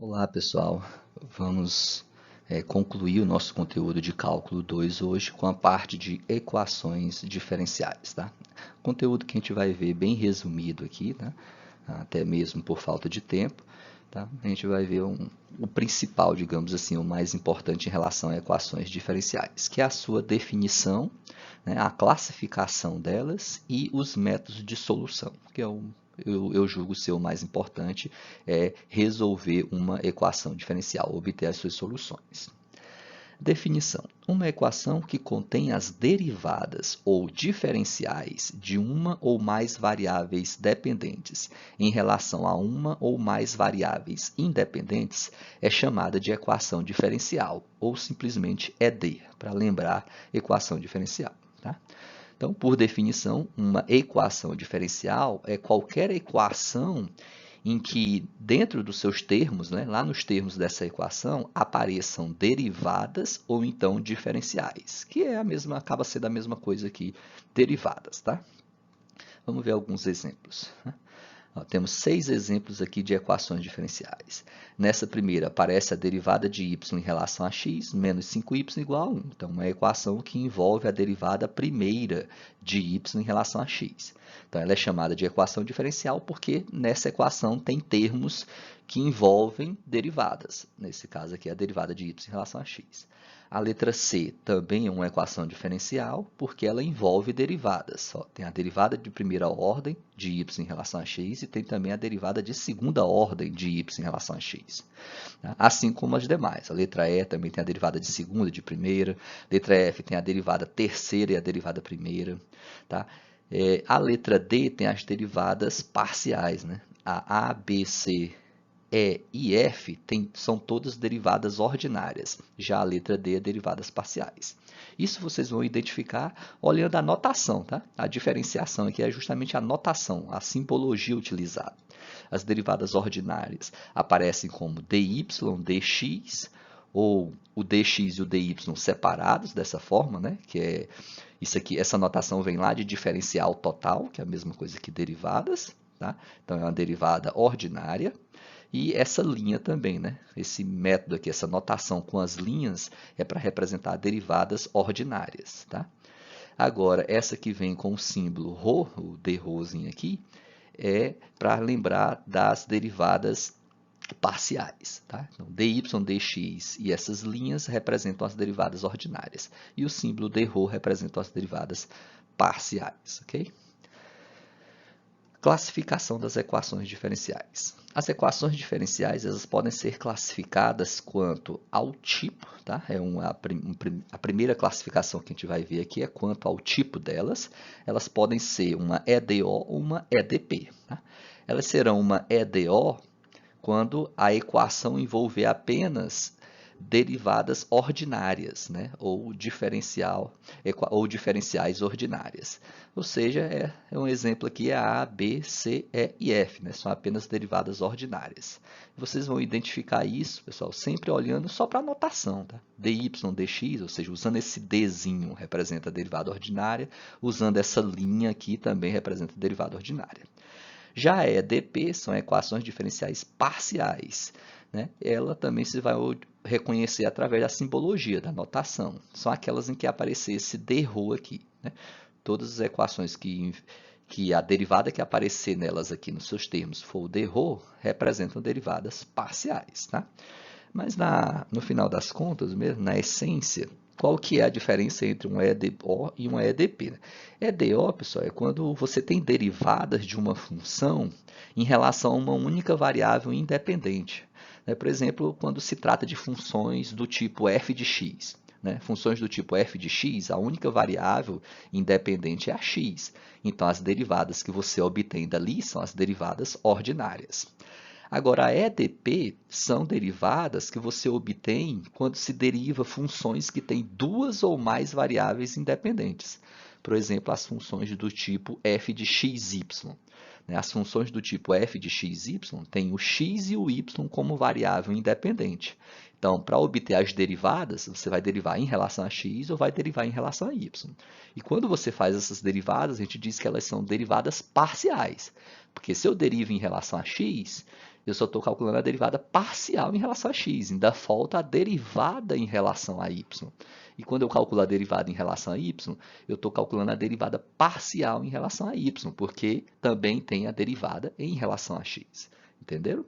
Olá, pessoal. Vamos concluir o nosso conteúdo de cálculo 2 hoje com a parte de equações diferenciais, tá? Conteúdo que a gente vai ver bem resumido aqui, tá? Até mesmo por falta de tempo, tá? A gente vai ver o principal, digamos assim, o mais importante em relação a equações diferenciais, que é a sua definição, né, a classificação delas e os métodos de solução, que é eu julgo ser o mais importante, é resolver uma equação diferencial, obter as suas soluções. Definição: uma equação que contém as derivadas ou diferenciais de uma ou mais variáveis dependentes em relação a uma ou mais variáveis independentes é chamada de equação diferencial, ou simplesmente ED, para lembrar equação diferencial. Tá? Então, por definição, uma equação diferencial é qualquer equação em que, dentro dos seus termos, né, lá nos termos dessa equação, apareçam derivadas ou então diferenciais, que é a mesma, acaba sendo a mesma coisa que derivadas, tá? Vamos ver alguns exemplos. Temos 6 exemplos aqui de equações diferenciais. Nessa primeira, aparece a derivada de y em relação a x menos 5y igual a 1. Então, uma equação que envolve a derivada primeira de y em relação a x. Então, ela é chamada de equação diferencial porque nessa equação tem termos que envolvem derivadas. Nesse caso aqui, a derivada de y em relação a x. A letra C também é uma equação diferencial, porque ela envolve derivadas. Tem a derivada de primeira ordem de y em relação a x e tem também a derivada de segunda ordem de y em relação a x. Assim como as demais. A letra E também tem a derivada de segunda e de primeira. A letra F tem a derivada terceira e a derivada primeira. Tá? A letra D tem as derivadas parciais. Né? A B, C, E e F são todas derivadas ordinárias, já a letra D é derivadas parciais. Isso vocês vão identificar olhando a notação, tá? A diferenciação aqui é justamente a notação, a simbologia utilizada. As derivadas ordinárias aparecem como dy, dx, ou o dx e o dy separados dessa forma, né? Que é isso aqui, essa notação vem lá de diferencial total, que é a mesma coisa que derivadas, tá? Então é uma derivada ordinária. E essa linha também, né? Esse método aqui, essa notação com as linhas é para representar derivadas ordinárias, tá? Agora, essa que vem com o símbolo ρ, o dρzinho aqui, é para lembrar das derivadas parciais, tá? Então, dy, dx e essas linhas representam as derivadas ordinárias. E o símbolo dρ representa as derivadas parciais, ok? Classificação das equações diferenciais. As equações diferenciais elas podem ser classificadas quanto ao tipo, tá? A primeira classificação que a gente vai ver aqui é quanto ao tipo delas. Elas podem ser uma EDO ou uma EDP. Tá? Elas serão uma EDO quando a equação envolver apenas derivadas ordinárias, né? ou diferenciais ordinárias. Ou seja, um exemplo aqui é A, B, C, E e F, né? São apenas derivadas ordinárias. Vocês vão identificar isso, pessoal, sempre olhando só para a notação. Tá? dy, dx, ou seja, usando esse Dzinho representa a derivada ordinária, usando essa linha aqui também representa a derivada ordinária. Já a EDP são equações diferenciais parciais. Né? Ela também se vai reconhecer através da simbologia, da notação. São aquelas em que aparecer esse dρ aqui. Né? Todas as equações que a derivada que aparecer nelas aqui nos seus termos for o dρ, representam derivadas parciais. Tá? Mas no final das contas, mesmo, na essência, qual que é a diferença entre um EDO e um EDP? Né? EDO, pessoal, é quando você tem derivadas de uma função em relação a uma única variável independente. Né? Por exemplo, quando se trata de funções do tipo f de x. Né? Funções do tipo f de x, a única variável independente é a x. Então, as derivadas que você obtém dali são as derivadas ordinárias. Agora, a EDP são derivadas que você obtém quando se deriva funções que têm duas ou mais variáveis independentes. Por exemplo, as funções do tipo f de xy. As funções do tipo f de xy têm o x e o y como variável independente. Então, para obter as derivadas, você vai derivar em relação a x ou vai derivar em relação a y. E quando você faz essas derivadas, a gente diz que elas são derivadas parciais. Porque se eu derivo em relação a x, eu só estou calculando a derivada parcial em relação a x, ainda falta a derivada em relação a y. E quando eu calculo a derivada em relação a y, eu estou calculando a derivada parcial em relação a y, porque também tem a derivada em relação a x. Entenderam? Ou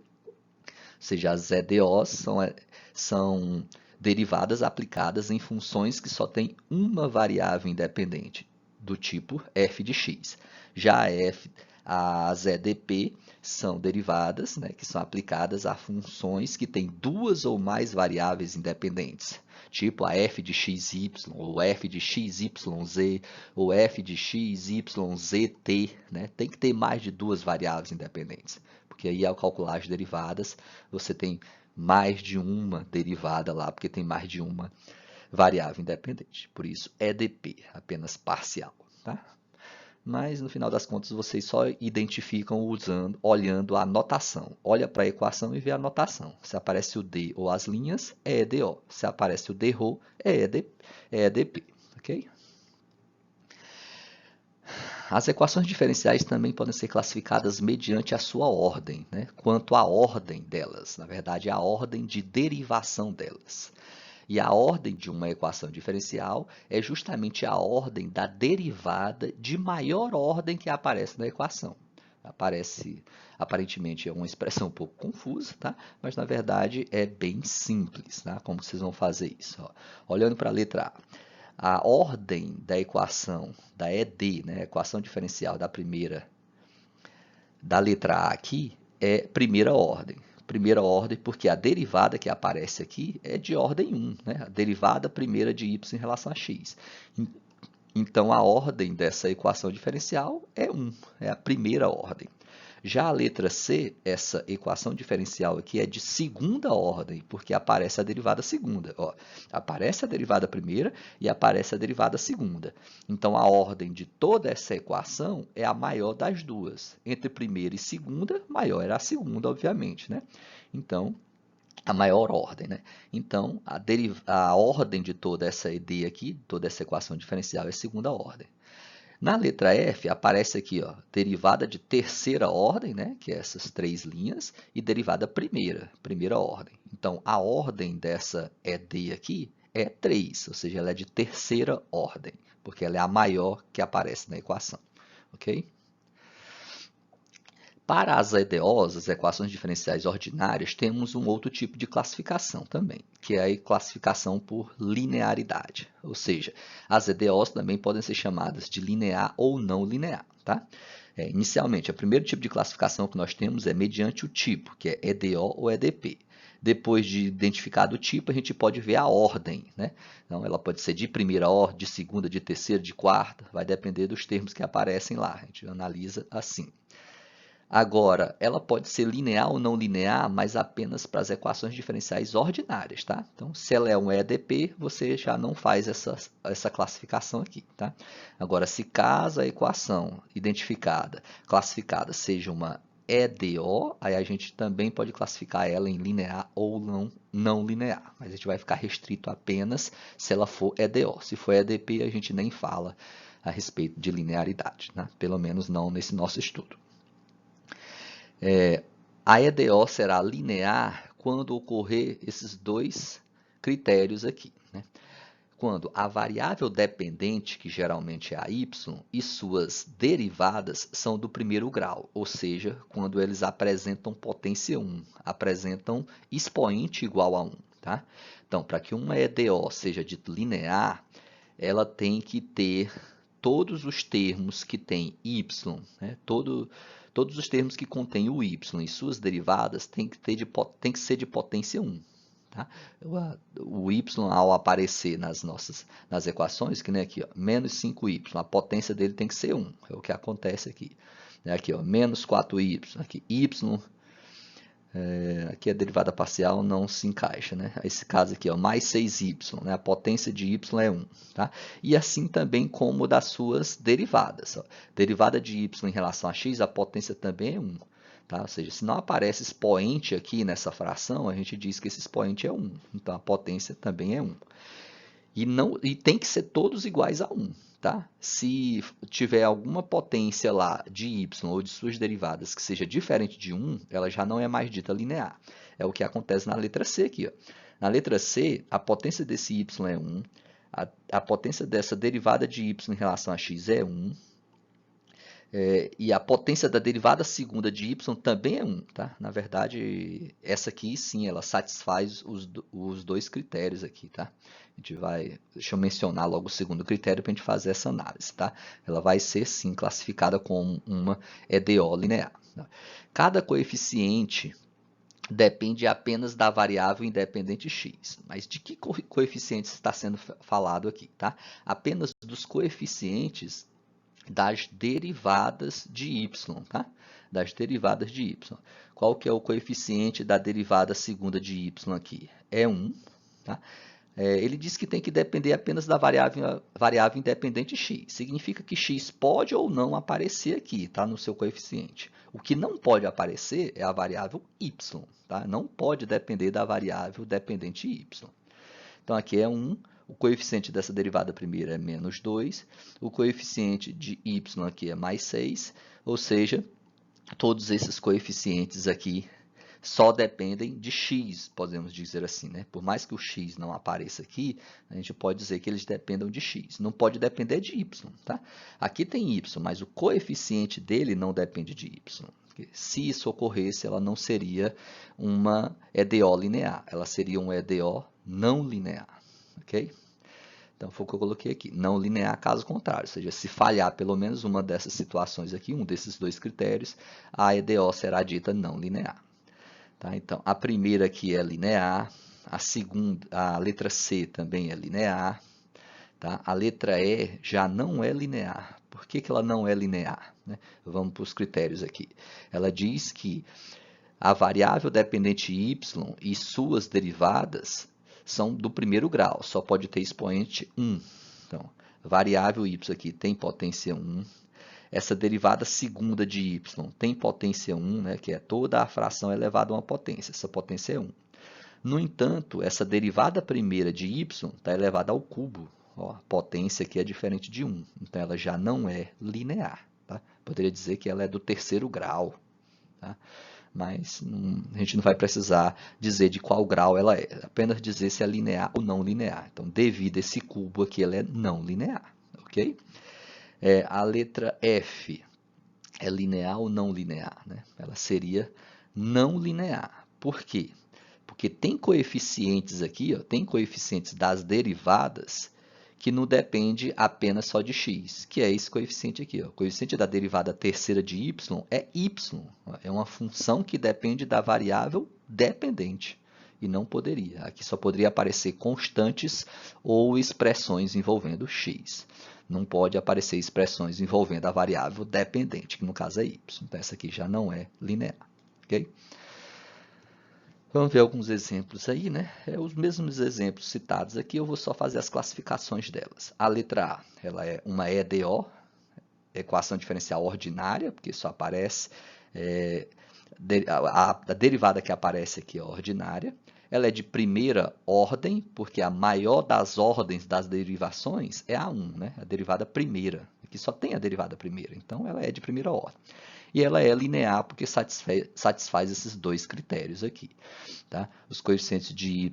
seja, as EDOs são derivadas aplicadas em funções que só têm uma variável independente, do tipo f de x. Já as EDP são derivadas, né, que são aplicadas a funções que têm duas ou mais variáveis independentes, tipo a f de xy, ou f de xyz, ou f de xyzt, né? Tem que ter mais de duas variáveis independentes, porque aí ao calcular as derivadas, você tem mais de uma derivada lá, porque tem mais de uma variável independente. Por isso, EDP, apenas parcial, tá? Mas no final das contas vocês só identificam olhando a notação. Olha para a equação e vê a notação. Se aparece o D ou as linhas, é EDO. Se aparece o DRO, é EDP. Ok? As equações diferenciais também podem ser classificadas mediante a sua ordem, né? Quanto à ordem delas, na verdade, a ordem de derivação delas. E a ordem de uma equação diferencial é justamente a ordem da derivada de maior ordem que aparece na equação. Aparentemente é uma expressão um pouco confusa, tá? Mas na verdade é bem simples, tá? Como vocês vão fazer isso? Ó. Olhando para a letra A ordem da equação da ED, né? Equação diferencial da letra A aqui é primeira ordem. Primeira ordem porque a derivada que aparece aqui é de ordem 1, né? A derivada primeira de y em relação a x. Então, a ordem dessa equação diferencial é 1, é a primeira ordem. Já a letra C, essa equação diferencial aqui é de segunda ordem, porque aparece a derivada segunda. Ó, aparece a derivada primeira e aparece a derivada segunda. Então, a ordem de toda essa equação é a maior das duas. Entre primeira e segunda, maior era a segunda, obviamente, né? Então, a maior ordem, né? Então, a ordem de toda essa ED aqui, toda essa equação diferencial é segunda ordem. Na letra F, aparece aqui, ó, derivada de terceira ordem, né, que é essas três linhas, e derivada primeira ordem. Então, a ordem dessa ED aqui é 3, ou seja, ela é de terceira ordem, porque ela é a maior que aparece na equação. Ok? Para as EDOs, as equações diferenciais ordinárias, temos um outro tipo de classificação também, que é a classificação por linearidade. Ou seja, as EDOs também podem ser chamadas de linear ou não linear. Tá? Inicialmente, o primeiro tipo de classificação que nós temos é mediante o tipo, que é EDO ou EDP. Depois de identificado o tipo, a gente pode ver a ordem, né? Então, ela pode ser de primeira ordem, de segunda, de terceira, de quarta, vai depender dos termos que aparecem lá. A gente analisa assim. Agora, ela pode ser linear ou não linear, mas apenas para as equações diferenciais ordinárias, tá? Então, se ela é um EDP, você já não faz essa classificação aqui, tá? Agora, se caso a equação classificada, seja uma EDO, aí a gente também pode classificar ela em linear ou não linear, mas a gente vai ficar restrito apenas se ela for EDO. Se for EDP, a gente nem fala a respeito de linearidade, né? Pelo menos não nesse nosso estudo. A EDO será linear quando ocorrer esses dois critérios aqui, né? Quando a variável dependente, que geralmente é a y, e suas derivadas são do primeiro grau, ou seja, quando eles apresentam potência 1, apresentam expoente igual a 1. Tá? Então, para que uma EDO seja dito linear, ela tem que ter todos os termos que tem y, né? Todos os termos que contêm o y e suas derivadas tem que ser de potência 1. Tá? O y, ao aparecer nas equações, que nem aqui, ó, menos 5y, a potência dele tem que ser 1. É o que acontece aqui. Aqui, ó, menos 4y, aqui, aqui a derivada parcial não se encaixa, né? Esse caso aqui, ó, mais 6y, né? A potência de y é 1. Tá? E assim também como das suas derivadas. Ó. Derivada de y em relação a x, a potência também é 1. Tá? Ou seja, se não aparece expoente aqui nessa fração, a gente diz que esse expoente é 1. Então, a potência também é 1. E tem que ser todos iguais a 1. tá? Se tiver alguma potência lá de y ou de suas derivadas que seja diferente de 1, ela já não é mais dita linear. É o que acontece na letra C aqui, ó. Na letra C, a potência desse y é 1, a potência dessa derivada de y em relação a x é 1, e a potência da derivada segunda de y também é 1, tá? Na verdade, essa aqui sim, ela satisfaz os dois critérios aqui, tá? A gente vai, deixa eu mencionar logo o segundo critério para a gente fazer essa análise, tá? Ela vai ser sim classificada como uma EDO linear. Tá? Cada coeficiente depende apenas da variável independente x. Mas de que coeficientes está sendo falado aqui, tá? Apenas dos coeficientes das derivadas de y, tá? Das derivadas de y. Qual que é o coeficiente da derivada segunda de y aqui? É 1, tá? Ele diz que tem que depender apenas da variável independente x. Significa que x pode ou não aparecer aqui, tá? No seu coeficiente. O que não pode aparecer é a variável y, tá? Não pode depender da variável dependente y. Então, aqui é 1, o coeficiente dessa derivada primeira é menos 2, o coeficiente de y aqui é mais 6, ou seja, todos esses coeficientes aqui só dependem de x, podemos dizer assim, né? Por mais que o x não apareça aqui, a gente pode dizer que eles dependam de x. Não pode depender de y, tá? Aqui tem y, mas o coeficiente dele não depende de y. Se isso ocorresse, ela não seria uma EDO linear, ela seria um EDO não linear, ok? Então, foi o que eu coloquei aqui, não linear caso contrário, ou seja, se falhar pelo menos uma dessas situações aqui, um desses dois critérios, a EDO será dita não linear. Tá? Então, a primeira aqui é linear, a segunda, a letra C também é linear, tá? A letra E já não é linear. Por que ela não é linear? Né? Vamos para os critérios aqui. Ela diz que a variável dependente y e suas derivadas são do primeiro grau, só pode ter expoente 1. Então, variável y aqui tem potência 1. Essa derivada segunda de y tem potência 1, né, que é toda a fração elevada a uma potência. Essa potência é 1. No entanto, essa derivada primeira de y está elevada ao cubo. Ó, a potência aqui é diferente de 1. Então, ela já não é linear. Tá? Poderia dizer que ela é do terceiro grau. Tá? Mas a gente não vai precisar dizer de qual grau ela é. Apenas dizer se é linear ou não linear. Então, devido a esse cubo aqui, ela é não linear. Ok? A letra F é linear ou não linear? Né? Ela seria não linear. Por quê? Porque tem coeficientes aqui, ó, tem coeficientes das derivadas que não depende apenas só de x, que é esse coeficiente aqui. Ó. O coeficiente da derivada terceira de y é y. Ó, é uma função que depende da variável dependente. E não poderia. Aqui só poderia aparecer constantes ou expressões envolvendo x. Não pode aparecer expressões envolvendo a variável dependente, que no caso é y. Então, essa aqui já não é linear. Okay? Vamos ver alguns exemplos aí, né? Os mesmos exemplos citados aqui, eu vou só fazer as classificações delas. A letra A, ela é uma EDO, equação diferencial ordinária, porque só aparece, a derivada que aparece aqui é ordinária. Ela é de primeira ordem, porque a maior das ordens das derivações é a 1, né? A derivada primeira. Aqui só tem a derivada primeira, então ela é de primeira ordem. E ela é linear porque satisfaz esses dois critérios aqui. Tá? Os coeficientes de y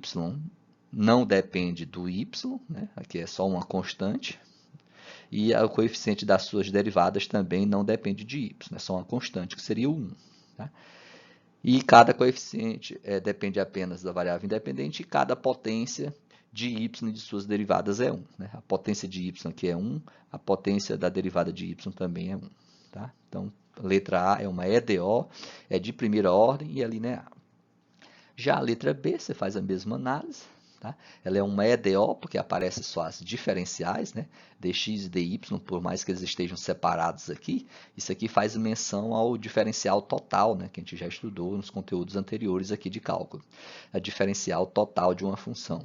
não dependem do y, né? Aqui é só uma constante. E o coeficiente das suas derivadas também não depende de y, é só uma constante, que seria o 1. Tá? E cada coeficiente depende apenas da variável independente e cada potência de y e de suas derivadas é 1. Né? A potência de y aqui é 1, a potência da derivada de y também é 1. Tá? Então, a letra A é uma EDO, é de primeira ordem e é linear. Já a letra B, você faz a mesma análise. Tá? Ela é uma EDO, porque aparecem só as diferenciais, né? dx e dy, por mais que eles estejam separados aqui. Isso aqui faz menção ao diferencial total, né? Que a gente já estudou nos conteúdos anteriores aqui de cálculo. A diferencial total de uma função.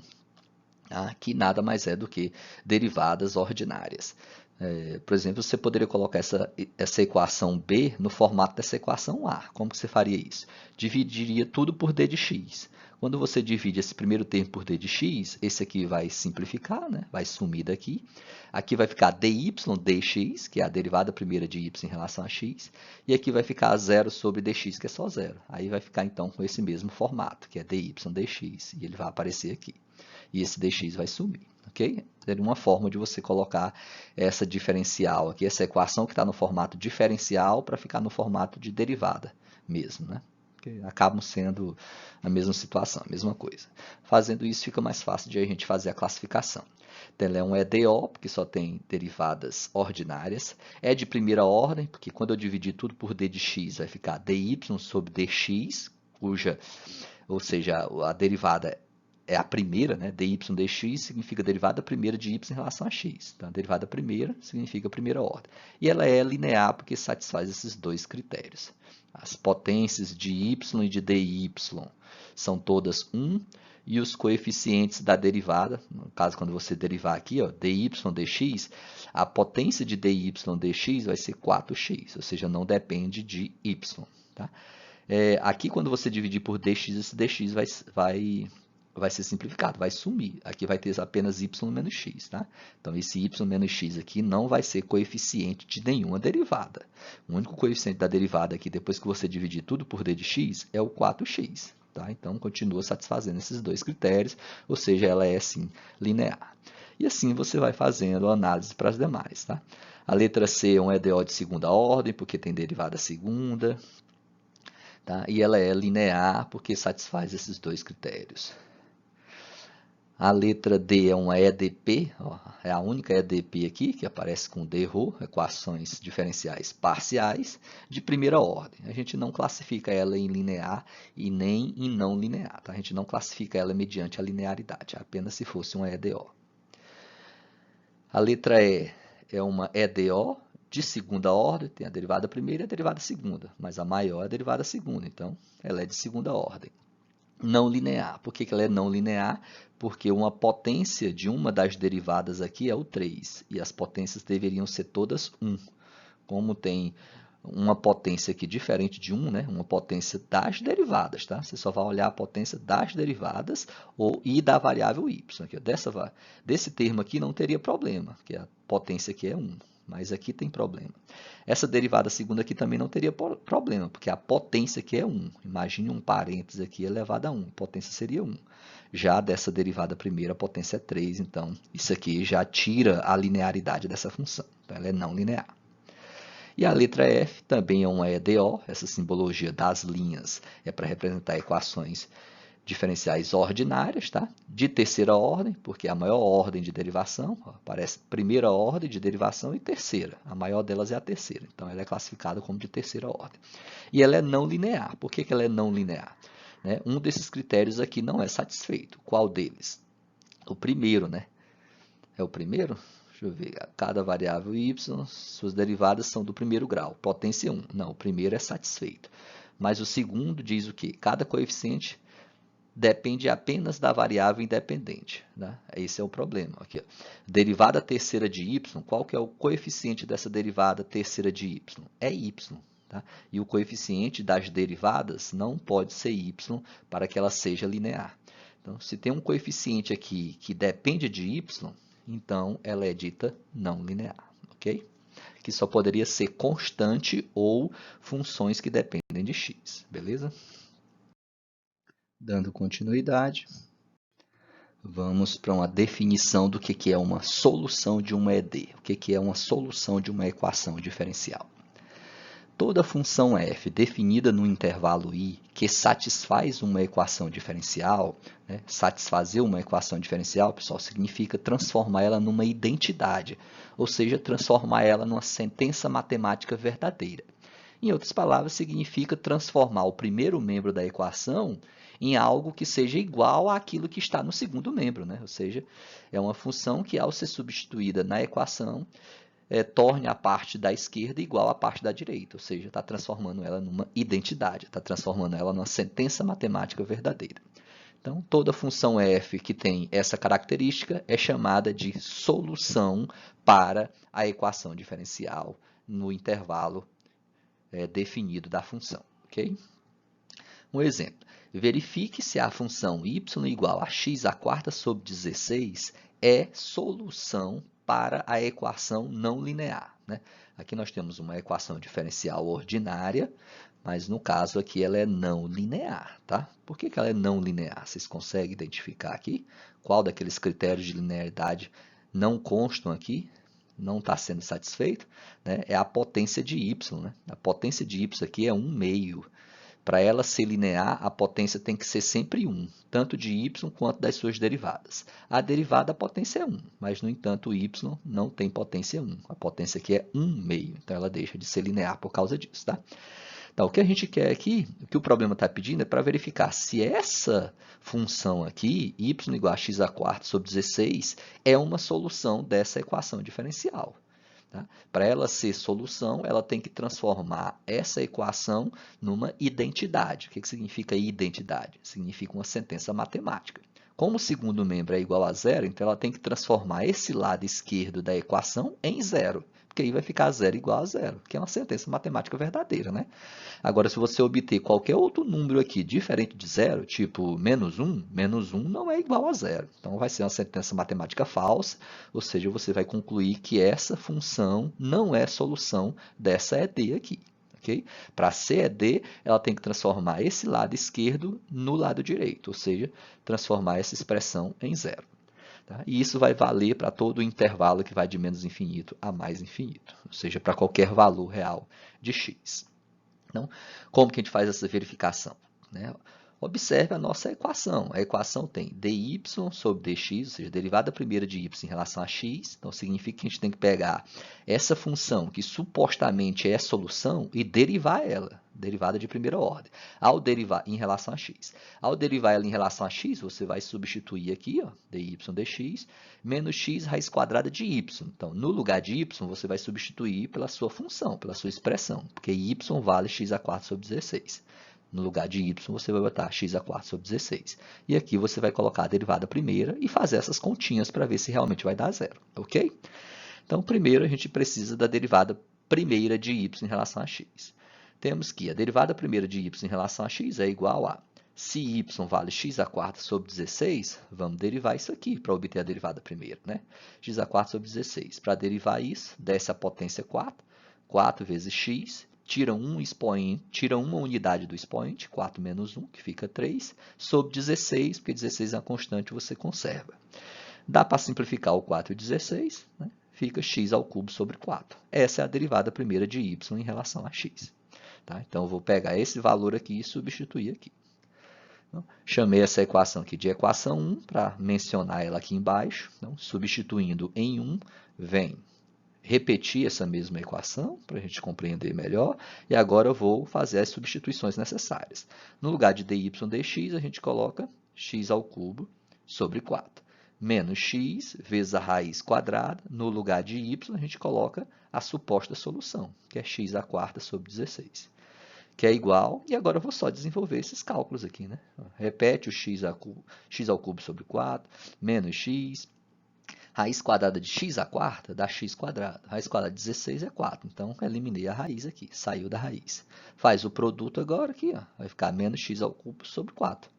Tá? Que nada mais é do que derivadas ordinárias. Por exemplo, você poderia colocar essa equação B no formato dessa equação A. Como que você faria isso? Dividiria tudo por d de x. Quando você divide esse primeiro termo por d de x, esse aqui vai simplificar, né? Vai sumir daqui. Aqui vai ficar dy dx, que é a derivada primeira de y em relação a x. E aqui vai ficar 0 sobre dx, que é só 0. Aí vai ficar, então, com esse mesmo formato, que é dy dx. E ele vai aparecer aqui. E esse dx vai sumir. Ok? Seria uma forma de você colocar essa diferencial aqui, essa equação que está no formato diferencial para ficar no formato de derivada mesmo, né? Porque acabam sendo a mesma situação, a mesma coisa. Fazendo isso fica mais fácil de a gente fazer a classificação. Então, ela é um EDO, porque só tem derivadas ordinárias. É de primeira ordem, porque quando eu dividir tudo por d de x, vai ficar dy sobre dx, ou seja, a derivada é a primeira, né? dy dx significa a derivada primeira de y em relação a x. Então, a derivada primeira significa a primeira ordem. E ela é linear porque satisfaz esses dois critérios. As potências de y e de dy são todas 1, e os coeficientes da derivada, no caso, quando você derivar aqui, ó, dy dx, a potência de dy dx vai ser 4x, ou seja, não depende de y. Tá? Aqui, quando você dividir por dx, esse dx vai ser simplificado, vai sumir. Aqui vai ter apenas y menos x. Tá? Então, esse y menos x aqui não vai ser coeficiente de nenhuma derivada. O único coeficiente da derivada aqui, depois que você dividir tudo por d de x, é o 4x. Tá? Então, continua satisfazendo esses dois critérios, ou seja, ela é, sim, linear. E assim você vai fazendo a análise para as demais. Tá? A letra C é um EDO de segunda ordem, porque tem derivada segunda. Tá? E ela é linear, porque satisfaz esses dois critérios. A letra D é uma EDP, ó, é a única EDP aqui que aparece com D-ρ, equações diferenciais parciais de primeira ordem. A gente não classifica ela em linear e nem em não linear. Tá? A gente não classifica ela mediante a linearidade, apenas se fosse uma EDO. A letra E é uma EDO de segunda ordem, tem a derivada primeira e a derivada segunda, mas a maior é a derivada segunda, então ela é de segunda ordem. Não linear. Por que ela é não linear? Porque uma potência de uma das derivadas aqui é o 3, e as potências deveriam ser todas 1. Como tem uma potência aqui diferente de 1, né? Uma potência das derivadas, tá? Você só vai olhar a potência das derivadas e da variável y. Aqui, desse termo aqui não teria problema, porque a potência aqui é 1. Mas aqui tem problema. Essa derivada segunda aqui também não teria problema, porque a potência aqui é 1. Imagine um parênteses aqui elevado a 1. A potência seria 1. Já dessa derivada primeira, a potência é 3. Então, isso aqui já tira a linearidade dessa função. Então, ela é não linear. E a letra F também é uma EDO. Essa simbologia das linhas é para representar equações diferenciais ordinárias, tá? De terceira ordem, porque a maior ordem de derivação, ó, aparece primeira ordem de derivação e terceira. A maior delas é a terceira, então ela é classificada como de terceira ordem. E ela é não linear. Por que ela é não linear? Né? Um desses critérios aqui não é satisfeito. Qual deles? O primeiro, né? É o primeiro? Deixa eu ver. Cada variável y, suas derivadas são do primeiro grau. Potência 1. Não, o primeiro é satisfeito. Mas o segundo diz o quê? Cada coeficiente depende apenas da variável independente. Né? Esse é o problema. Aqui, ó. Derivada terceira de y, qual que é o coeficiente dessa derivada terceira de y? É y. Tá? E o coeficiente das derivadas não pode ser y para que ela seja linear. Então, se tem um coeficiente aqui que depende de y, então ela é dita não linear. Ok? Que só poderia ser constante ou funções que dependem de x. Beleza? Dando continuidade, vamos para uma definição do que é uma solução de uma ED. O que é uma solução de uma equação diferencial? Toda função f definida no intervalo i que satisfaz uma equação diferencial, né? Satisfazer uma equação diferencial, pessoal, significa transformar ela numa identidade, ou seja, transformar ela numa sentença matemática verdadeira. Em outras palavras, significa transformar o primeiro membro da equação em algo que seja igual àquilo que está no segundo membro, né? Ou seja, é uma função que, ao ser substituída na equação, torne a parte da esquerda igual à parte da direita, ou seja, está transformando ela numa identidade, está transformando ela numa sentença matemática verdadeira. Então, toda função f que tem essa característica é chamada de solução para a equação diferencial no intervalo definido da função. Okay? Um exemplo, Verifique se a função y igual a x à quarta sobre 16 é solução para a equação não linear, né? Aqui nós temos uma equação diferencial ordinária, mas no caso aqui ela é não linear, tá? Por que ela é não linear? Vocês conseguem identificar aqui qual daqueles critérios de linearidade não constam aqui? Não está sendo satisfeito, né? É a potência de y, né? A potência de y aqui é 1 meio. Para ela ser linear, a potência tem que ser sempre 1, tanto de y quanto das suas derivadas. A derivada, a potência é 1, mas, no entanto, o y não tem potência 1. A potência aqui é 1 meio, então ela deixa de ser linear por causa disso, tá? Então, o que a gente quer aqui, o que o problema está pedindo é para verificar se essa função aqui, y igual a x à quarta sobre 16, é uma solução dessa equação diferencial. Tá? Para ela ser solução, ela tem que transformar essa equação numa identidade. O que significa identidade? Significa uma sentença matemática. Como o segundo membro é igual a zero, então ela tem que transformar esse lado esquerdo da equação em zero, porque aí vai ficar zero igual a zero, que é uma sentença matemática verdadeira, né? Agora, se você obter qualquer outro número aqui diferente de zero, tipo menos 1 não é igual a zero. Então, vai ser uma sentença matemática falsa, ou seja, você vai concluir que essa função não é solução dessa ED aqui. Okay? Para ser ED, ela tem que transformar esse lado esquerdo no lado direito, ou seja, transformar essa expressão em zero. Tá? E isso vai valer para todo o intervalo que vai de menos infinito a mais infinito, ou seja, para qualquer valor real de x. Então, como que a gente faz essa verificação? Né? Observe a nossa equação. A equação tem dy sobre dx, ou seja, derivada primeira de y em relação a x. Então, significa que a gente tem que pegar essa função, que supostamente é solução, e derivar ela, derivada de primeira ordem, ao derivar em relação a x. Ao derivar ela em relação a x, você vai substituir aqui, ó, dy dx, menos x raiz quadrada de y. Então, no lugar de y, você vai substituir pela sua função, pela sua expressão, porque y vale x à quarta sobre 16. No lugar de y, você vai botar x à quarta sobre 16. E aqui você vai colocar a derivada primeira e fazer essas continhas para ver se realmente vai dar zero, ok? Então, primeiro a gente precisa da derivada primeira de y em relação a x. Temos que a derivada primeira de y em relação a x é igual a, se y vale x à quarta sobre 16, vamos derivar isso aqui para obter a derivada primeira, né? X à quarta sobre 16. Para derivar isso, desce a potência 4, 4 vezes x, tira um expoente, tira uma unidade do expoente, 4 menos 1, que fica 3, sobre 16, porque 16 é uma constante, você conserva. Dá para simplificar o 4 e 16, né? Fica x ao cubo sobre 4. Essa é a derivada primeira de y em relação a x. Tá? Então, eu vou pegar esse valor aqui e substituir aqui. Então, chamei essa equação aqui de equação 1 para mencionar ela aqui embaixo. Então, substituindo em 1, vem repetir essa mesma equação para a gente compreender melhor. E agora eu vou fazer as substituições necessárias. No lugar de dy dx, a gente coloca x ao cubo sobre 4. Menos x vezes a raiz quadrada. No lugar de y, a gente coloca a suposta solução, que é x à quarta sobre 16. Que é igual, e agora eu vou só desenvolver esses cálculos aqui, né? Repete o x ao cubo sobre 4, menos x, raiz quadrada de x à quarta dá x quadrado. Raiz quadrada de 16 é 4, então eliminei a raiz aqui, saiu da raiz. Faz o produto agora aqui, ó, vai ficar menos x ao cubo sobre 4.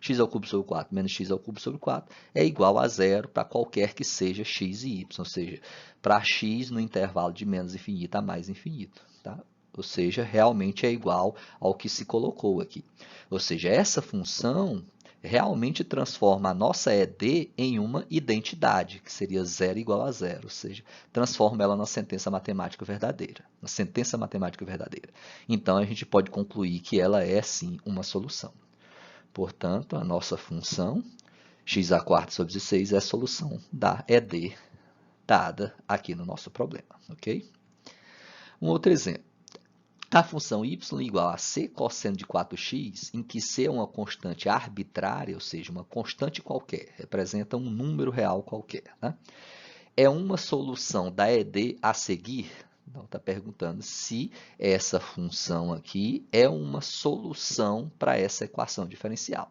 X ao cubo sobre 4 menos x ao cubo sobre 4 é igual a zero para qualquer que seja x e y, ou seja, para x no intervalo de menos infinito a mais infinito, tá? Ou seja, realmente é igual ao que se colocou aqui. Ou seja, essa função realmente transforma a nossa ED em uma identidade, que seria zero igual a zero, ou seja, transforma ela na sentença matemática verdadeira. Na sentença matemática verdadeira. Então, a gente pode concluir que ela é, sim, uma solução. Portanto, a nossa função x à quarta sobre 16 é a solução da ED dada aqui no nosso problema, ok? Um outro exemplo. A função y igual a c cosseno de 4x, em que c é uma constante arbitrária, ou seja, uma constante qualquer, representa um número real qualquer, né? É uma solução da ED a seguir? Então, está perguntando se essa função aqui é uma solução para essa equação diferencial.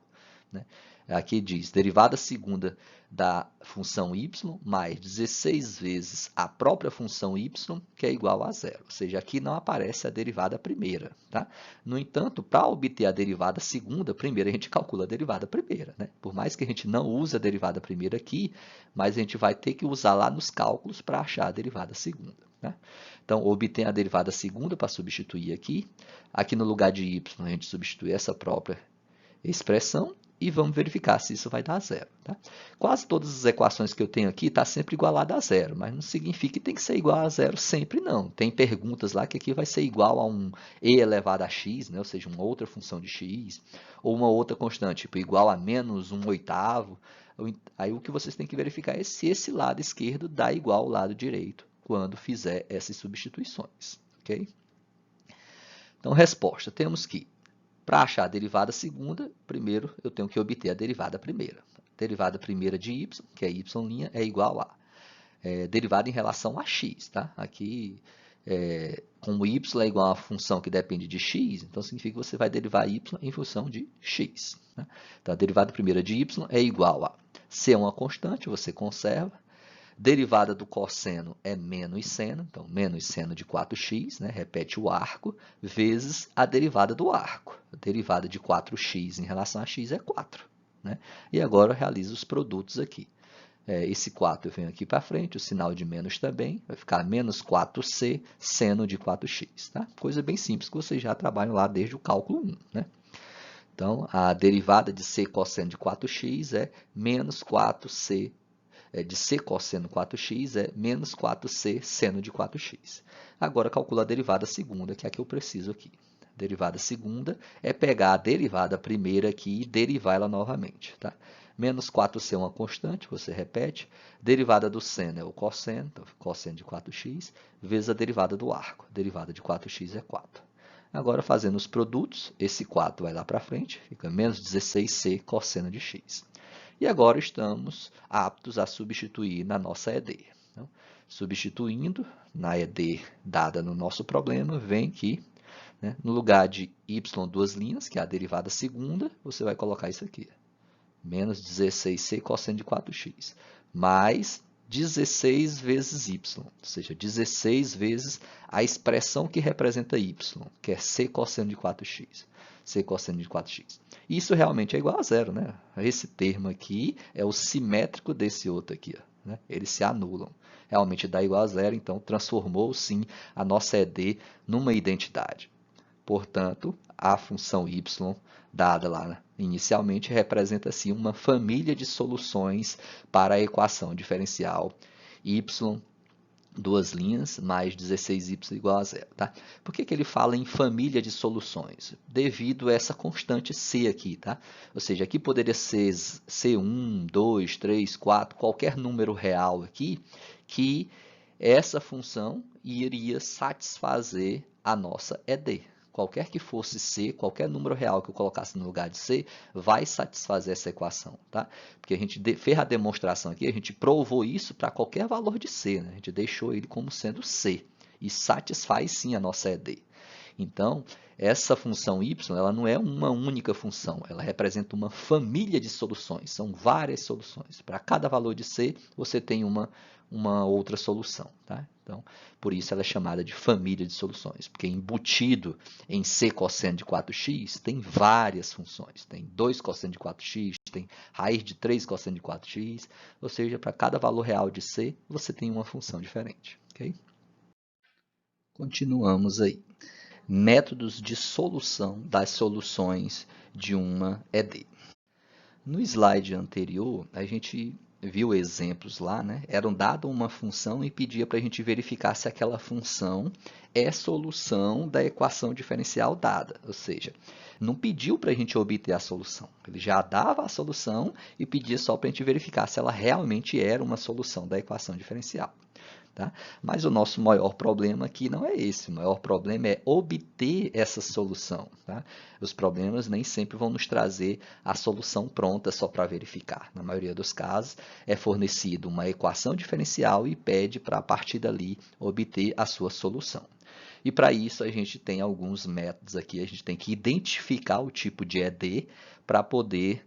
né? Aqui diz derivada segunda da função y mais 16 vezes a própria função y, que é igual a zero. Ou seja, aqui não aparece a derivada primeira. Tá? No entanto, para obter a derivada segunda, primeiro a gente calcula a derivada primeira. Né? Por mais que a gente não use a derivada primeira aqui, mas a gente vai ter que usar lá nos cálculos para achar a derivada segunda. Né? Então, obtém a derivada segunda para substituir aqui. Aqui no lugar de y, a gente substitui essa própria expressão e vamos verificar se isso vai dar zero. Tá? Quase todas as equações que eu tenho aqui estão sempre igualadas a zero, mas não significa que tem que ser igual a zero sempre, não. Tem perguntas lá que aqui vai ser igual a um e elevado a x, né? Ou seja, uma outra função de x, ou uma outra constante, tipo igual a menos 1/8. Aí o que vocês têm que verificar é se esse lado esquerdo dá igual ao lado direito quando fizer essas substituições. Okay? Então, resposta, temos que para achar a derivada segunda, primeiro eu tenho que obter a derivada primeira. A derivada primeira de y, que é y', é igual a derivada em relação a x. Tá? Aqui, como y é igual a uma função que depende de x, então significa que você vai derivar y em função de x. Né? Então, a derivada primeira de y é igual a c é uma constante, você conserva. Derivada do cosseno é menos seno, então menos seno de 4x, né? Repete o arco, vezes a derivada do arco. A derivada de 4x em relação a x é 4. Né? E agora eu realizo os produtos aqui. Esse 4 eu venho aqui para frente, o sinal de menos também, vai ficar menos 4c seno de 4x. Tá? Coisa bem simples que vocês já trabalham lá desde o cálculo 1. Né? Então, a derivada de c cosseno de 4x é menos 4c de c cosseno 4x é menos 4c seno de 4x. Agora, calcula a derivada segunda, que é a que eu preciso aqui. A derivada segunda é pegar a derivada primeira aqui e derivar ela novamente. Tá? Menos 4c é uma constante, você repete. Derivada do seno é o cosseno, então cosseno de 4x, vezes a derivada do arco. A derivada de 4x é 4. Agora, fazendo os produtos, esse 4 vai lá para frente, fica menos 16c cosseno de x. E agora estamos aptos a substituir na nossa ED. Então, substituindo na ED dada no nosso problema, vem aqui, né, no lugar de y duas linhas, que é a derivada segunda, você vai colocar isso aqui. Menos 16c cosseno de 4x, mais 16 vezes y, ou seja, 16 vezes a expressão que representa y, que é c cosseno de 4x. C cosseno de 4x. Isso realmente é igual a zero, né? Esse termo aqui é o simétrico desse outro aqui. Né? Eles se anulam. Realmente dá igual a zero, então transformou sim a nossa ED numa identidade. Portanto, a função y dada lá inicialmente representa assim uma família de soluções para a equação diferencial y duas linhas, mais 16y igual a zero. Tá? Por que ele fala em família de soluções? Devido a essa constante c aqui. Tá? Ou seja, aqui poderia ser c1, 2, 3, 4, qualquer número real aqui, que essa função iria satisfazer a nossa ED. Qualquer que fosse c, qualquer número real que eu colocasse no lugar de c, vai satisfazer essa equação. Tá? Porque a gente fez a demonstração aqui, a gente provou isso para qualquer valor de c. Né? A gente deixou ele como sendo c. E satisfaz sim a nossa ED. Então, essa função y ela não é uma única função, ela representa uma família de soluções, são várias soluções. Para cada valor de c, você tem uma outra solução. Tá? Então, por isso ela é chamada de família de soluções, porque embutido em c cosseno de 4x tem várias funções. Tem 2 cosseno de 4x, tem raiz de 3 cosseno de 4x, ou seja, para cada valor real de c, você tem uma função diferente. Okay? Continuamos aí. Métodos de solução das soluções de uma ED. No slide anterior, a gente viu exemplos lá, né? Eram dada uma função e pedia para a gente verificar se aquela função é solução da equação diferencial dada, ou seja, não pediu para a gente obter a solução, ele já dava a solução e pedia só para a gente verificar se ela realmente era uma solução da equação diferencial. Tá? Mas o nosso maior problema aqui não é esse, o maior problema é obter essa solução. Tá? Os problemas nem sempre vão nos trazer a solução pronta só para verificar. Na maioria dos casos, é fornecido uma equação diferencial e pede para, a partir dali, obter a sua solução. E para isso, a gente tem alguns métodos aqui, a gente tem que identificar o tipo de ED para poder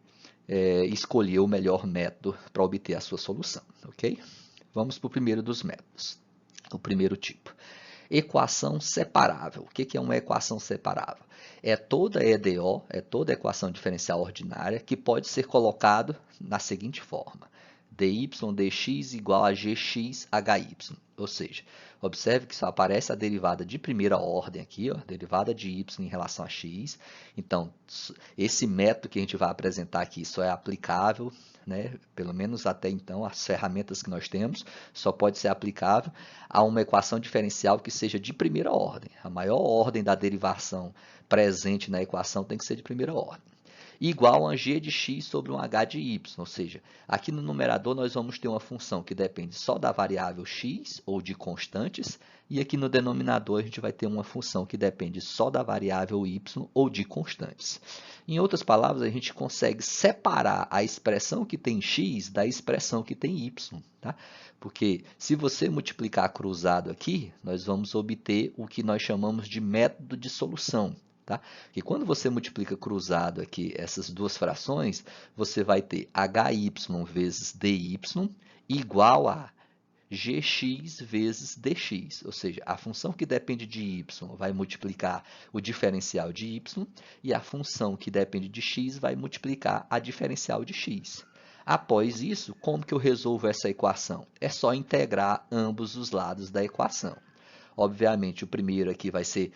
escolher o melhor método para obter a sua solução, ok? Vamos para o primeiro dos métodos, o primeiro tipo. Equação separável. O que é uma equação separável? É toda EDO, é toda equação diferencial ordinária que pode ser colocado na seguinte forma: dy dx igual a gx hy. Ou seja, observe que só aparece a derivada de primeira ordem aqui, ó, derivada de y em relação a x. Então, esse método que a gente vai apresentar aqui só é aplicável, né, pelo menos até então, as ferramentas que nós temos, só pode ser aplicável a uma equação diferencial que seja de primeira ordem. A maior ordem da derivação presente na equação tem que ser de primeira ordem. Igual a g de x sobre um h de y, ou seja, aqui no numerador nós vamos ter uma função que depende só da variável x ou de constantes, e aqui no denominador a gente vai ter uma função que depende só da variável y ou de constantes. Em outras palavras, a gente consegue separar a expressão que tem x da expressão que tem y, tá? Porque se você multiplicar cruzado aqui, nós vamos obter o que nós chamamos de método de solução. Tá? E quando você multiplica cruzado aqui essas duas frações, você vai ter hy vezes dy igual a gx vezes dx. Ou seja, a função que depende de y vai multiplicar o diferencial de y e a função que depende de x vai multiplicar a diferencial de x. Após isso, como que eu resolvo essa equação? É só integrar ambos os lados da equação. Obviamente, o primeiro aqui vai ser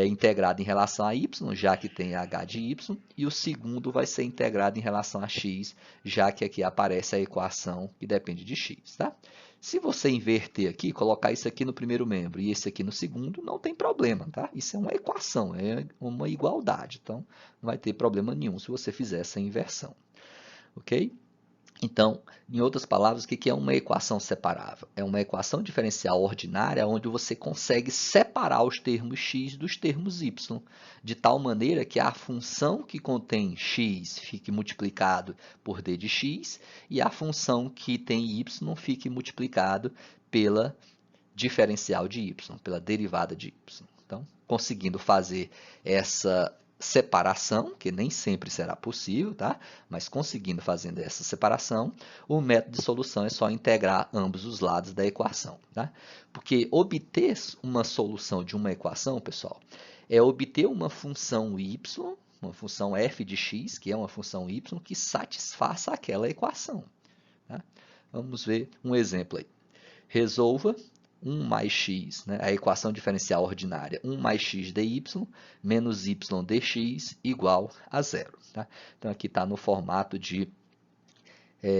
integrado em relação a y, já que tem h de y, e o segundo vai ser integrado em relação a x, já que aqui aparece a equação que depende de x. Tá? Se você inverter aqui, colocar isso aqui no primeiro membro e esse aqui no segundo, não tem problema. Tá? Isso é uma equação, é uma igualdade, então não vai ter problema nenhum se você fizer essa inversão. Ok? Então, em outras palavras, o que é uma equação separável? É uma equação diferencial ordinária onde você consegue separar os termos x dos termos y, de tal maneira que a função que contém x fique multiplicado por d de x e a função que tem y fique multiplicado pela diferencial de y, pela derivada de y. Então, conseguindo fazer essa separação, que nem sempre será possível, tá? Mas conseguindo fazendo essa separação, o método de solução é só integrar ambos os lados da equação, tá? Porque obter uma solução de uma equação, pessoal, é obter uma função y, uma função f de x, que é uma função y, que satisfaça aquela equação. Tá? Vamos ver um exemplo aí. Resolva 1 mais x, né, a equação diferencial ordinária, 1 mais x dy menos y dx igual a zero. Tá? Então, aqui está no formato de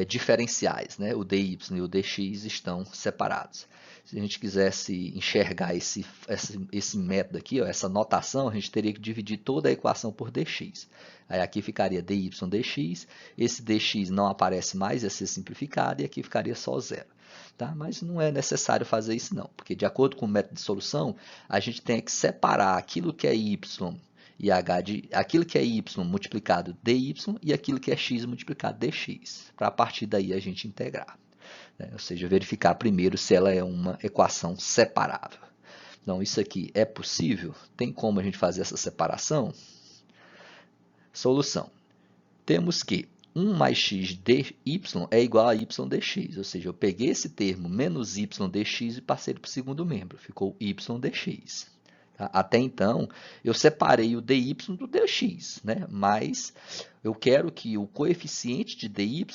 diferenciais, né? O dy e o dx estão separados. Se a gente quisesse enxergar esse método aqui, ó, essa notação, a gente teria que dividir toda a equação por dx. Aí aqui ficaria dy dx, esse dx não aparece mais, ia ser simplificado, e aqui ficaria só zero. Tá? Mas não é necessário fazer isso não, porque de acordo com o método de solução, a gente tem que separar aquilo que é y e aquilo que é y multiplicado dy e aquilo que é x multiplicado dx, para a partir daí a gente integrar. Né? Ou seja, verificar primeiro se ela é uma equação separável. Então, isso aqui é possível? Tem como a gente fazer essa separação? Solução. Temos que 1 mais x dy é igual a y dx, ou seja, eu peguei esse termo menos y dx e passei para o segundo membro, ficou y dx. Tá? Até então, eu separei o dy do dx, né? Mas eu quero que o coeficiente de dy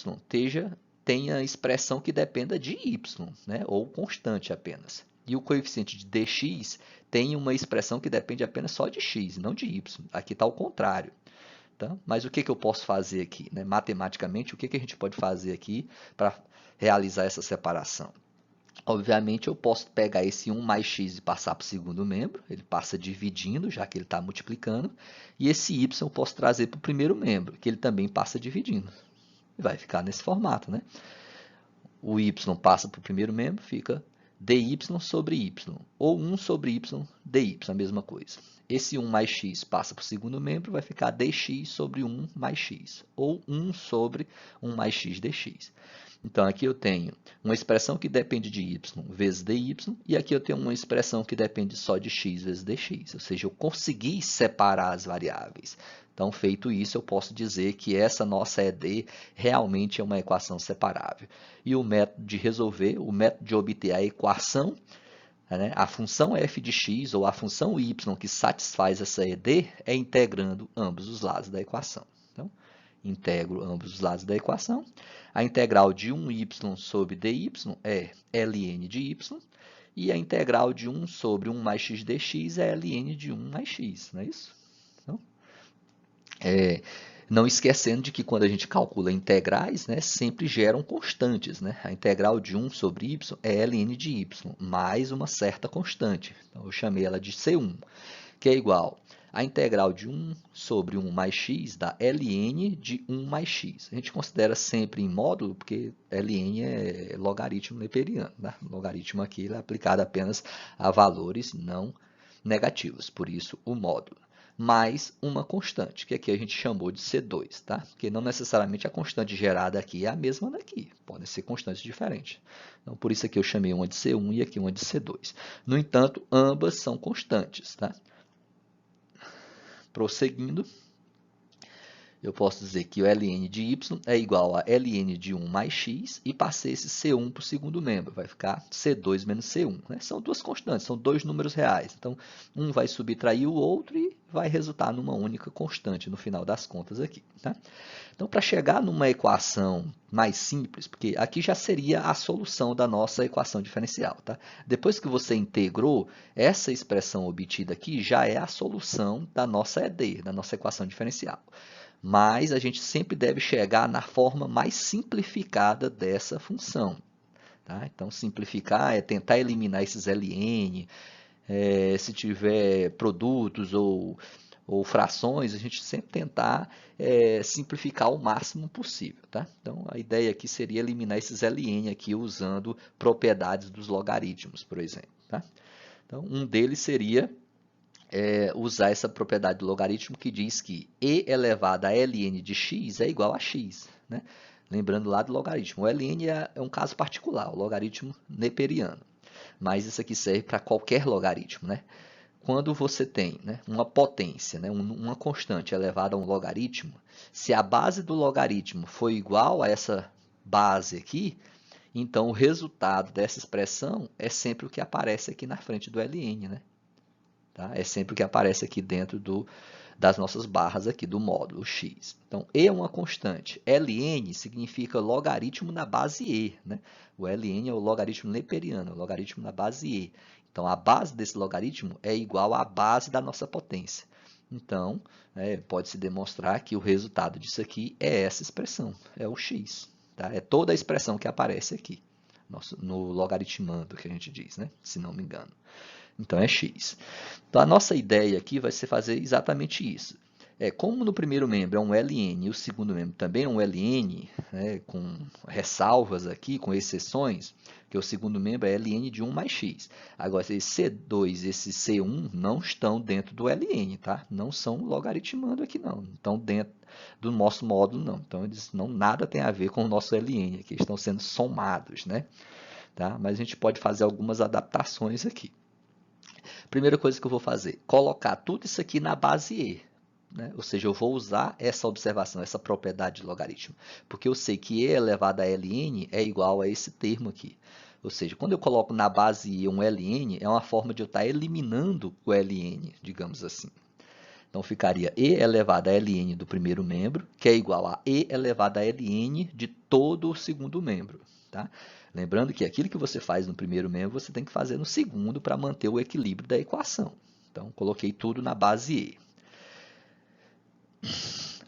tenha expressão que dependa de y, né? Ou constante apenas. E o coeficiente de dx tem uma expressão que depende apenas só de x, não de y. Aqui está o contrário. Tá? Mas o que eu posso fazer aqui? Né? Matematicamente, o que a gente pode fazer aqui para realizar essa separação? Obviamente, eu posso pegar esse 1 mais x e passar para o segundo membro, ele passa dividindo, já que ele está multiplicando, e esse y eu posso trazer para o primeiro membro, que ele também passa dividindo. E vai ficar nesse formato, né? O y passa para o primeiro membro, fica dy sobre y, ou 1 sobre y dy, a mesma coisa. Esse 1 mais x passa para o segundo membro, vai ficar dx sobre 1 mais x, ou 1 sobre 1 mais x dx. Então, aqui eu tenho uma expressão que depende de y vezes dy, e aqui eu tenho uma expressão que depende só de x vezes dx, ou seja, eu consegui separar as variáveis. Então, feito isso, eu posso dizer que essa nossa ED realmente é uma equação separável. E o método de resolver, o método de obter a equação, né, a função f de x ou a função y que satisfaz essa ED é integrando ambos os lados da equação. Então, integro ambos os lados da equação. A integral de 1y sobre dy é ln de y, e a integral de 1 sobre 1 mais x dx é ln de 1 mais x, não é isso? Então, não esquecendo de que quando a gente calcula integrais, né, sempre geram constantes. Né? A integral de 1 sobre y é ln de y, mais uma certa constante. Então, eu chamei ela de C1, que é igual a integral de 1 sobre 1 mais x dá ln de 1 mais x. A gente considera sempre em módulo, porque ln é logaritmo neperiano. Né? Logaritmo aqui é aplicado apenas a valores não negativos, por isso o módulo. Mais uma constante, que aqui a gente chamou de C2, tá? Porque não necessariamente a constante gerada aqui é a mesma daqui, podem ser constantes diferentes. Então, por isso aqui eu chamei uma de C1 e aqui uma de C2. No entanto, ambas são constantes, tá? Prosseguindo, eu posso dizer que o ln de y é igual a ln de 1 mais x e passei esse C1 para o segundo membro. Vai ficar C2 menos C1. Né? São duas constantes, são dois números reais. Então, um vai subtrair o outro e vai resultar numa única constante no final das contas aqui. Tá? Então, para chegar numa equação mais simples, porque aqui já seria a solução da nossa equação diferencial. Tá? Depois que você integrou, essa expressão obtida aqui já é a solução da nossa ED, da nossa equação diferencial. Mas a gente sempre deve chegar na forma mais simplificada dessa função. Tá? Então, simplificar é tentar eliminar esses ln, se tiver produtos ou frações, a gente sempre tentar simplificar o máximo possível. Tá? Então, a ideia aqui seria eliminar esses ln aqui usando propriedades dos logaritmos, por exemplo. Tá? Então, um deles seria usar essa propriedade do logaritmo que diz que e elevado a ln de x é igual a x. Né? Lembrando lá do logaritmo. O ln é um caso particular, o logaritmo neperiano. Mas isso aqui serve para qualquer logaritmo. Né? Quando você tem uma potência, uma constante elevada a um logaritmo, se a base do logaritmo for igual a essa base aqui, então o resultado dessa expressão é sempre o que aparece aqui na frente do ln. Né? Tá? É sempre o que aparece aqui dentro das nossas barras aqui do módulo x. Então, e é uma constante. Ln significa logaritmo na base e. Né? O ln é o logaritmo neperiano, o logaritmo na base e. Então, a base desse logaritmo é igual à base da nossa potência. Então, pode-se demonstrar que o resultado disso aqui é essa expressão, é o x. Tá? É toda a expressão que aparece aqui, no logaritmando, que a gente diz, né? Se não me engano. Então, é x. Então, a nossa ideia aqui vai ser fazer exatamente isso. Como no primeiro membro é um ln e o segundo membro também é um ln, com ressalvas aqui, com exceções, que o segundo membro é ln de 1 mais x. Agora, esse C2 e esse C1 não estão dentro do ln, tá? Não são logaritmando aqui, não. Não estão dentro do nosso módulo, não. Então, eles nada tem a ver com o nosso ln aqui, estão sendo somados, né? Tá? Mas a gente pode fazer algumas adaptações aqui. Primeira coisa que eu vou fazer, colocar tudo isso aqui na base E. Né? Ou seja, eu vou usar essa observação, essa propriedade de logaritmo. Porque eu sei que E elevado a ln é igual a esse termo aqui. Ou seja, quando eu coloco na base E um ln, é uma forma de eu estar eliminando o ln, digamos assim. Então, ficaria E elevado a ln do primeiro membro, que é igual a E elevado a ln de todo o segundo membro. Tá? Lembrando que aquilo que você faz no primeiro membro, você tem que fazer no segundo para manter o equilíbrio da equação. Então, coloquei tudo na base E.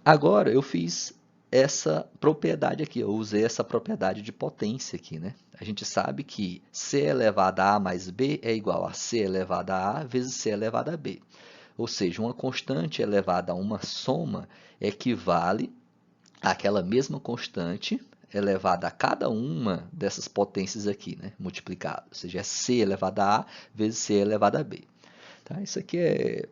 Agora, eu fiz essa propriedade aqui, eu usei essa propriedade de potência aqui. Né? A gente sabe que C elevado a A mais B é igual a C elevado a A vezes C elevado a B. Ou seja, uma constante elevada a uma soma equivale àquela mesma constante elevada a cada uma dessas potências aqui, né, multiplicada. Ou seja, é C elevado a A vezes C elevado a B. Tá? Isso aqui é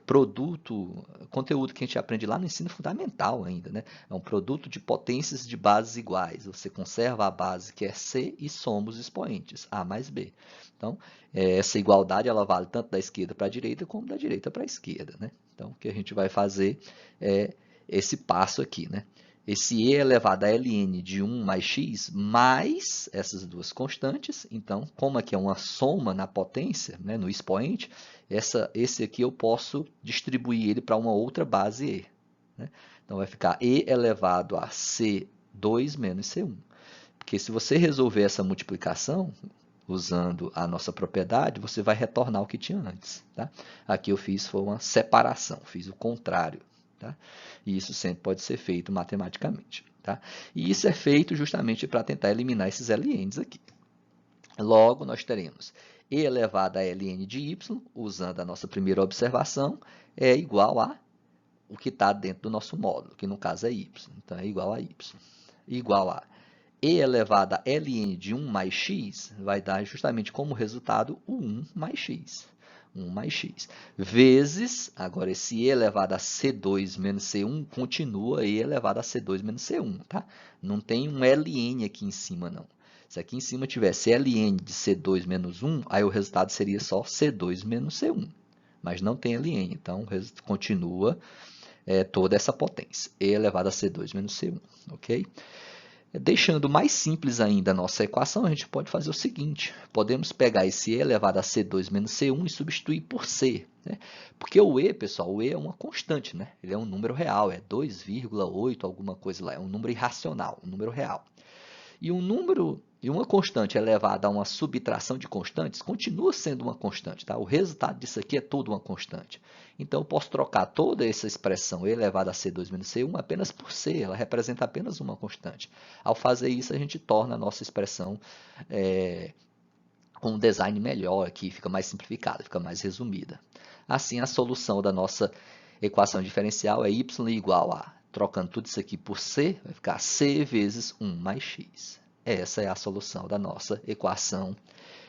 conteúdo que a gente aprende lá no ensino fundamental ainda, né? É um produto de potências de bases iguais. Você conserva a base que é C e soma os expoentes, A mais B. Então, essa igualdade ela vale tanto da esquerda para a direita como da direita para a esquerda, né? Então, o que a gente vai fazer é esse passo aqui, né? Esse e elevado a ln de 1 mais x, mais essas duas constantes. Então, como aqui é uma soma na potência, né, no expoente, esse aqui eu posso distribuir ele para uma outra base e. Né? Então, vai ficar e elevado a c2 menos c1. Porque se você resolver essa multiplicação, usando a nossa propriedade, você vai retornar o que tinha antes. Tá? Aqui eu fiz foi uma separação, fiz o contrário. Tá? E isso sempre pode ser feito matematicamente. Tá? E isso é feito justamente para tentar eliminar esses LNs aqui. Logo, nós teremos e elevado a ln de y, usando a nossa primeira observação, é igual a o que está dentro do nosso módulo, que no caso é y. Então, é igual a y. Igual a e elevado a ln de 1 mais x, vai dar justamente como resultado o 1 mais x. 1 mais x. Vezes, agora esse e elevado a c2 menos c1 continua e elevado a c2 menos c1. Tá? Não tem um ln aqui em cima, não. Se aqui em cima tivesse ln de c2 menos 1, aí o resultado seria só c2 menos c1. Mas não tem ln, então continua toda essa potência. E elevado a c2 menos c1. Ok? Deixando mais simples ainda a nossa equação, a gente pode fazer o seguinte. Podemos pegar esse e elevado a c2 menos c1 e substituir por c. Né? Porque o e, pessoal, o e é uma constante, né? Ele é um número real, é 2,8 alguma coisa lá. É um número irracional, um número real. E uma constante elevada a uma subtração de constantes continua sendo uma constante. Tá? O resultado disso aqui é tudo uma constante. Então, eu posso trocar toda essa expressão e elevada a c2 menos c1 apenas por c. Ela representa apenas uma constante. Ao fazer isso, a gente torna a nossa expressão com um design melhor aqui, fica mais simplificada, fica mais resumida. Assim, a solução da nossa equação diferencial é y igual a, trocando tudo isso aqui por c, vai ficar c vezes 1 mais x. Essa é a solução da nossa equação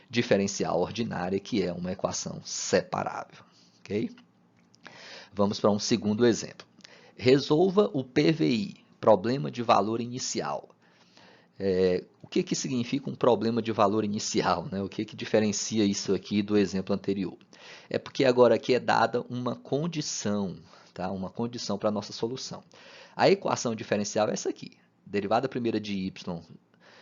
diferencial ordinária, que é uma equação separável. Okay? Vamos para um segundo exemplo. Resolva o PVI, problema de valor inicial. O que significa um problema de valor inicial? Né? O que diferencia isso aqui do exemplo anterior? É porque agora aqui é dada uma condição, tá? Uma condição para a nossa solução. A equação diferencial é essa aqui. Derivada primeira de y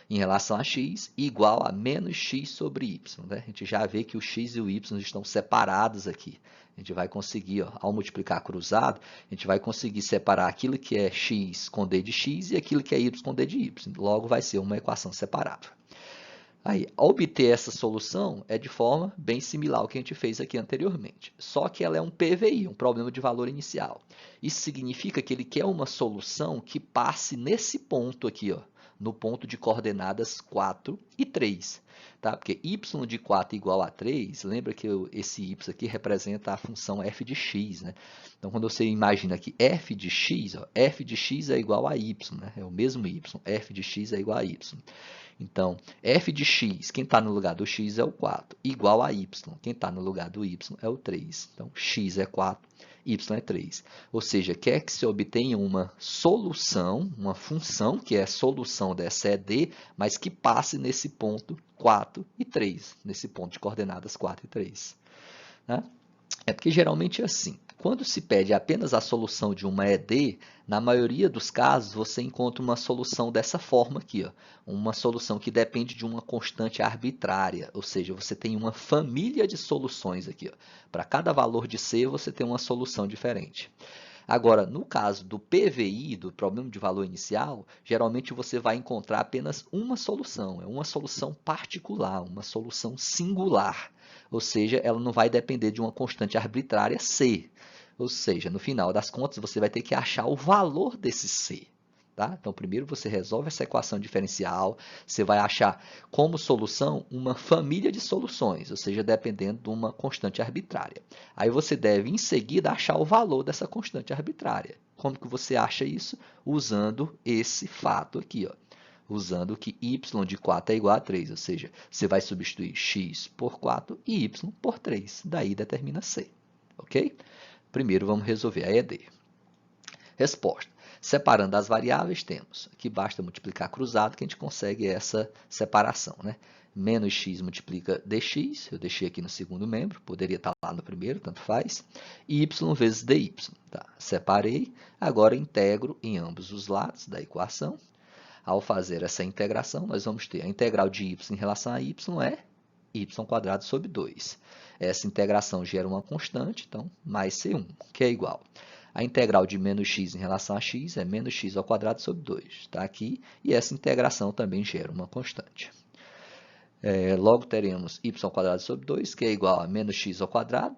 em relação a x igual a menos x sobre y. Né? A gente já vê que o x e o y estão separados aqui. A gente vai conseguir, ó, ao multiplicar cruzado, a gente vai conseguir separar aquilo que é x com d de x e aquilo que é y com d de y. Logo, vai ser uma equação separável. Aí, ao obter essa solução, é de forma bem similar ao que a gente fez aqui anteriormente. Só que ela é um PVI, um problema de valor inicial. Isso significa que ele quer uma solução que passe nesse ponto aqui, ó, no ponto de coordenadas 4 e 3. Tá? Porque y de 4 igual a 3, lembra que esse y aqui representa a função f de x. Né? Então, quando você imagina que f de x, ó, f de x é igual a y, né? É o mesmo y, f de x é igual a y. Então, f de x, quem está no lugar do x é o 4, igual a y, quem está no lugar do y é o 3. Então, x é 4, y é 3. Ou seja, quer que se obtenha uma solução, uma função, que é a solução dessa ED, mas que passe nesse ponto 4 e 3, nesse ponto de coordenadas 4 e 3. Né? É porque geralmente é assim. Quando se pede apenas a solução de uma ED, na maioria dos casos você encontra uma solução dessa forma aqui, ó, uma solução que depende de uma constante arbitrária, ou seja, você tem uma família de soluções aqui. Para cada valor de C você tem uma solução diferente. Agora, no caso do PVI, do problema de valor inicial, geralmente você vai encontrar apenas uma solução, é uma solução particular, uma solução singular. Ou seja, ela não vai depender de uma constante arbitrária C. Ou seja, no final das contas, você vai ter que achar o valor desse C. Tá? Então, primeiro você resolve essa equação diferencial, você vai achar como solução uma família de soluções, ou seja, dependendo de uma constante arbitrária. Aí você deve, em seguida, achar o valor dessa constante arbitrária. Como que você acha isso? Usando esse fato aqui, ó. Usando que y de 4 é igual a 3, ou seja, você vai substituir x por 4 e y por 3. Daí determina C. ok? Primeiro vamos resolver a ED. Resposta. Separando as variáveis, temos que basta multiplicar cruzado que a gente consegue essa separação, né? Menos x multiplica dx, eu deixei aqui no segundo membro, poderia estar lá no primeiro, tanto faz. E y vezes dy, tá? Separei, agora integro em ambos os lados da equação. Ao fazer essa integração, nós vamos ter a integral de y em relação a y é y² sobre 2. Essa integração gera uma constante, então, mais C1, que é igual. A integral de menos x em relação a x é menos x² sobre 2. Está aqui, e essa integração também gera uma constante. Logo, teremos y² sobre 2, que é igual a menos x².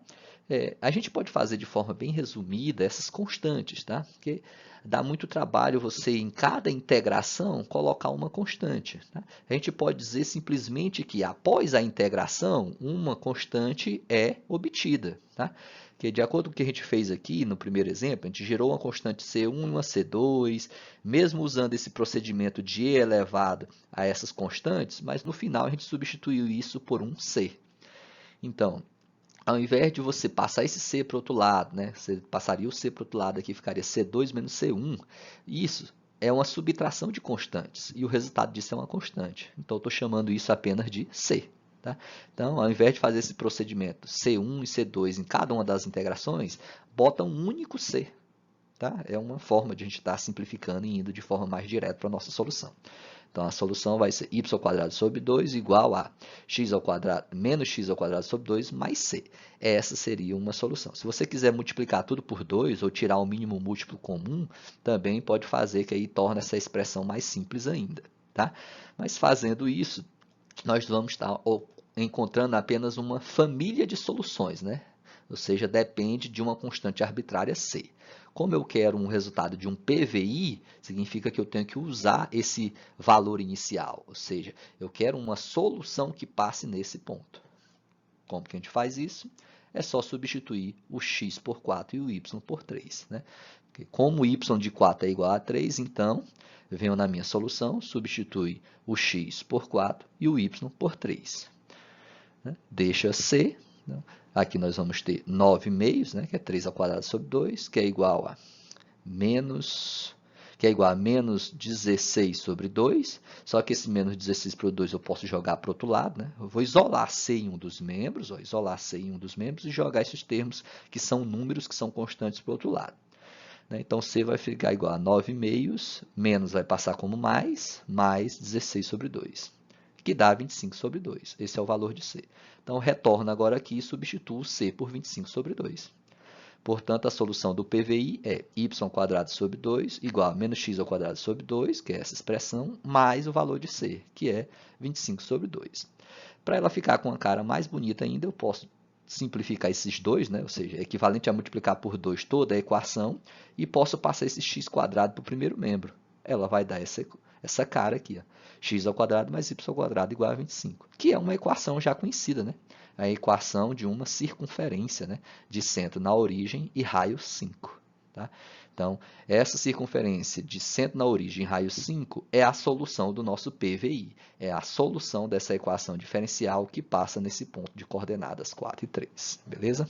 A gente pode fazer de forma bem resumida essas constantes, tá? Porque dá muito trabalho você, em cada integração, colocar uma constante. Tá? A gente pode dizer simplesmente que, após a integração, uma constante é obtida. Tá? Que, de acordo com o que a gente fez aqui no primeiro exemplo, a gente gerou uma constante C1 e uma C2, mesmo usando esse procedimento de E elevado a essas constantes, mas no final a gente substituiu isso por um C. Então, ao invés de você passar esse C para o outro lado, né? Você passaria o C para o outro lado aqui, ficaria C2 menos C1. Isso é uma subtração de constantes, e o resultado disso é uma constante. Então, eu estou chamando isso apenas de C. Tá? Então, ao invés de fazer esse procedimento C1 e C2 em cada uma das integrações, bota um único C. Tá? É uma forma de a gente estar simplificando e indo de forma mais direta para a nossa solução. Então, a solução vai ser y² sobre 2 igual a x² menos x² sobre 2 mais c. Essa seria uma solução. Se você quiser multiplicar tudo por 2 ou tirar o mínimo múltiplo comum, também pode fazer, que aí torna essa expressão mais simples ainda. Tá? Mas fazendo isso, nós vamos estar encontrando apenas uma família de soluções, né? Ou seja, depende de uma constante arbitrária C. Como eu quero um resultado de um PVI, significa que eu tenho que usar esse valor inicial, ou seja, eu quero uma solução que passe nesse ponto. Como que a gente faz isso? É só substituir o x por 4 e o y por 3. Né? Como y de 4 é igual a 3, então, venho na minha solução, substitui o x por 4 e o y por 3. Né? Deixa C. Né? Aqui nós vamos ter 9 meios, né? Que é 3² sobre 2, que é igual a menos 16 sobre 2, só que esse menos 16 para o 2 eu posso jogar para o outro lado, né? Eu vou isolar C em um dos membros, isolar C em um dos membros e jogar esses termos que são números, que são constantes para o outro lado. Né? Então, C vai ficar igual a 9 meios, menos vai passar como mais 16 sobre 2. Que dá 25 sobre 2. Esse é o valor de C. Então, retorno agora aqui e substituo C por 25 sobre 2. Portanto, a solução do PVI é y² sobre 2 igual a menos x² sobre 2, que é essa expressão, mais o valor de C, que é 25 sobre 2. Para ela ficar com uma cara mais bonita ainda, eu posso simplificar esses dois, né? Ou seja, é equivalente a multiplicar por 2 toda a equação, e posso passar esse x² para o primeiro membro. Ela vai dar essa cara aqui, ó, x² mais y² igual a 25, que é uma equação já conhecida, né? A equação de uma circunferência, né? De centro na origem e raio 5. Tá? Então, essa circunferência de centro na origem e raio 5 é a solução do nosso PVI. É a solução dessa equação diferencial que passa nesse ponto de coordenadas 4 e 3. Beleza?